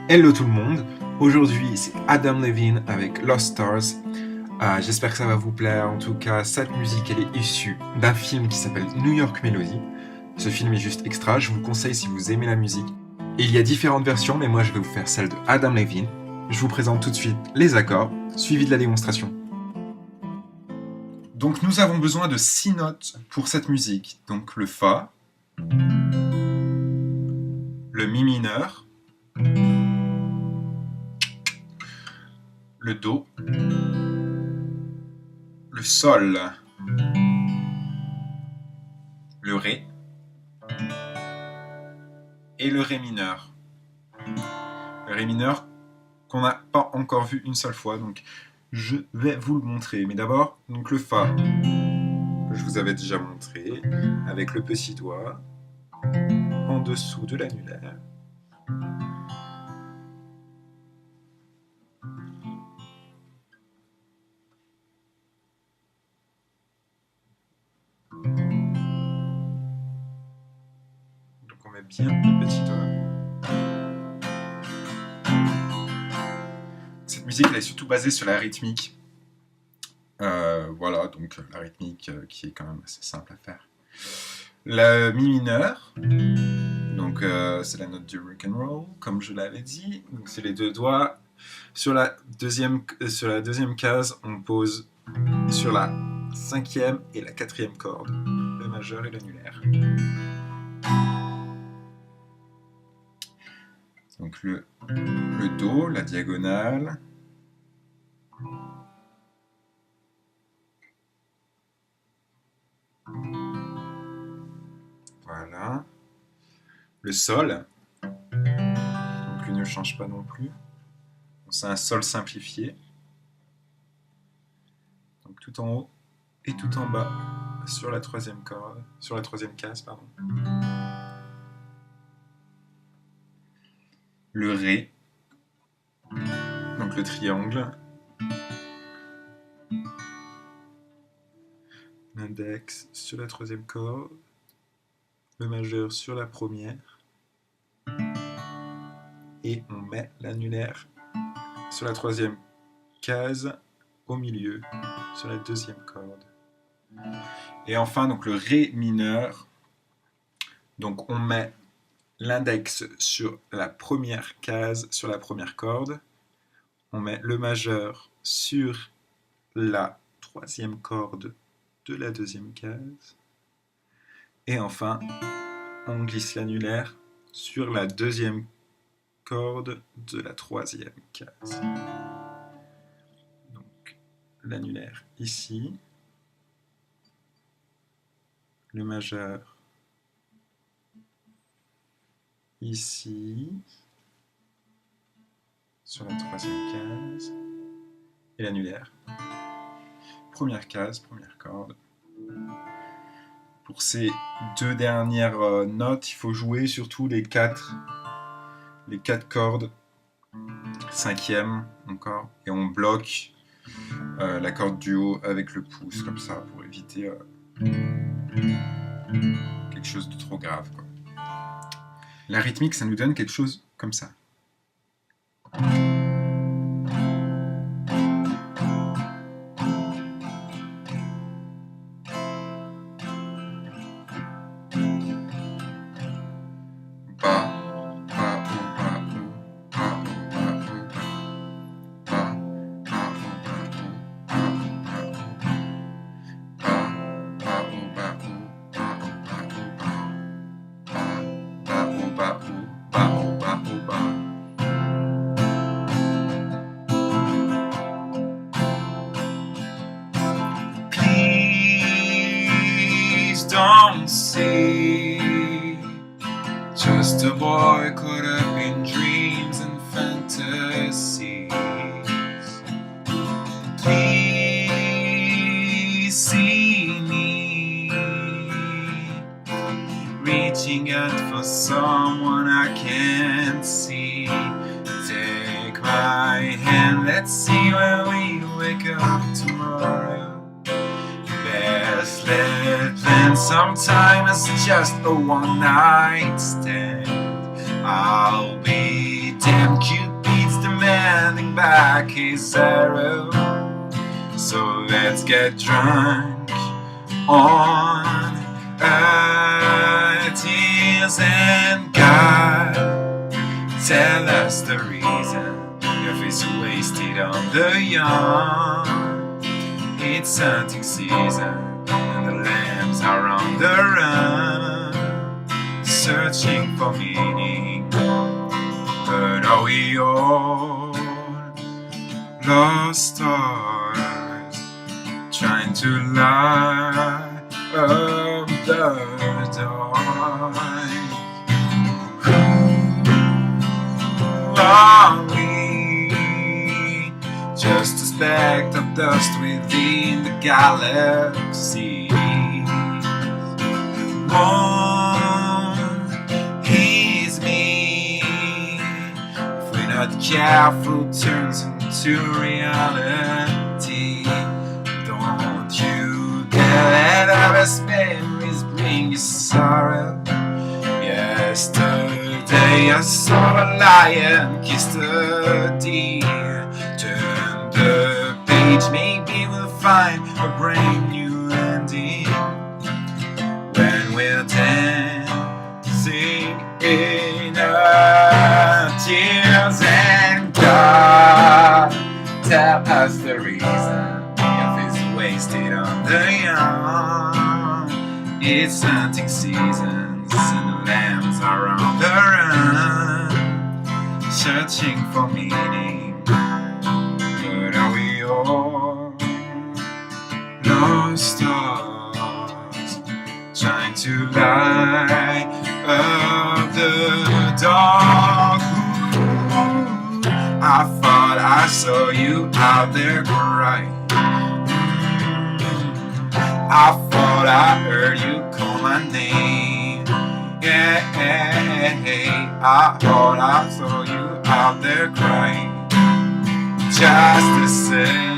Hello tout le monde, aujourd'hui c'est Adam Levine avec Lost Stars. J'espère que ça va vous plaire. En tout cas, cette musique elle est issue d'un film qui s'appelle New York Melody. Ce film est juste extra, je vous le conseille si vous aimez la musique. Et il y a différentes versions, mais moi je vais vous faire celle de Adam Levine. Je vous présente tout de suite les accords, suivis de la démonstration. Donc nous avons besoin de 6 notes pour cette musique. Donc le Fa, le Mi mineur, le Do, le Sol, le Ré et le Ré mineur. Le Ré mineur qu'on n'a pas encore vu une seule fois, donc je vais vous le montrer. Mais d'abord, donc le Fa, que je vous avais déjà montré, avec le petit doigt en dessous de l'annulaire. Donc on met bien le petit doigt. Cette musique elle est surtout basée sur la rythmique. Voilà, donc la rythmique qui est quand même assez simple à faire. La Mi mineur, donc c'est la note du rock and roll, comme je l'avais dit. Donc c'est les deux doigts. Sur la deuxième case, on pose sur la 5e et la 4e corde, le majeur et l'annulaire. Donc le Do, la diagonale. Voilà. Le Sol, donc lui ne change pas non plus. C'est un Sol simplifié. Donc tout en haut et tout en bas sur la 3e corde, sur la 3e case, pardon. Le Ré, donc le triangle. L'index sur la 3e corde, le majeur sur la 1re, et on met l'annulaire sur la 3e case au milieu, sur la 2e corde. Et enfin, donc le Ré mineur, donc on met l'index sur la 1re case, sur la 1re corde, on met le majeur sur la 3e corde de la 2e case, et enfin, on glisse l'annulaire sur la 2e corde de la 3e case. Donc, l'annulaire ici, le majeur ici, sur la 3e case, et l'annulaire. 1re case, 1re corde. Pour ces deux dernières notes, il faut jouer surtout les 4 cordes, 5e encore, et on bloque la corde du haut avec le pouce, comme ça, pour éviter quelque chose de trop grave, quoi. La rythmique, ça nous donne quelque chose comme ça. Don't see just a boy caught up in dreams and fantasies. Please see me reaching out for someone I can't see. Take my hand, let's see where we wake up tomorrow. Best let plan sometimes it's just a one night stand. I'll be Damn Cupid's demanding back his arrow. So let's get drunk on tears, and God, tell us the reason if it's wasted on the young. It's hunting season and the lambs are on the run, searching for meaning. But are we all lost stars, trying to light up the dark? Who are we? Just a speck of dust within the galaxy. One is me. If we're not careful, turns into reality. Don't you dare let our memories bring you sorrow. Yesterday I saw a lion kiss the deer. Turn the page, maybe we'll find a brand new ending. When we're dancing in our tears, and God, tell us the reason if it's wasted on the young. It's hunting seasons and the lambs are on the run, searching for meaning. But are we all lost stars, trying to light up the dark? I thought I saw you out there crying. I thought I heard you call my name. Yeah, I thought I saw you out there crying. Just the same.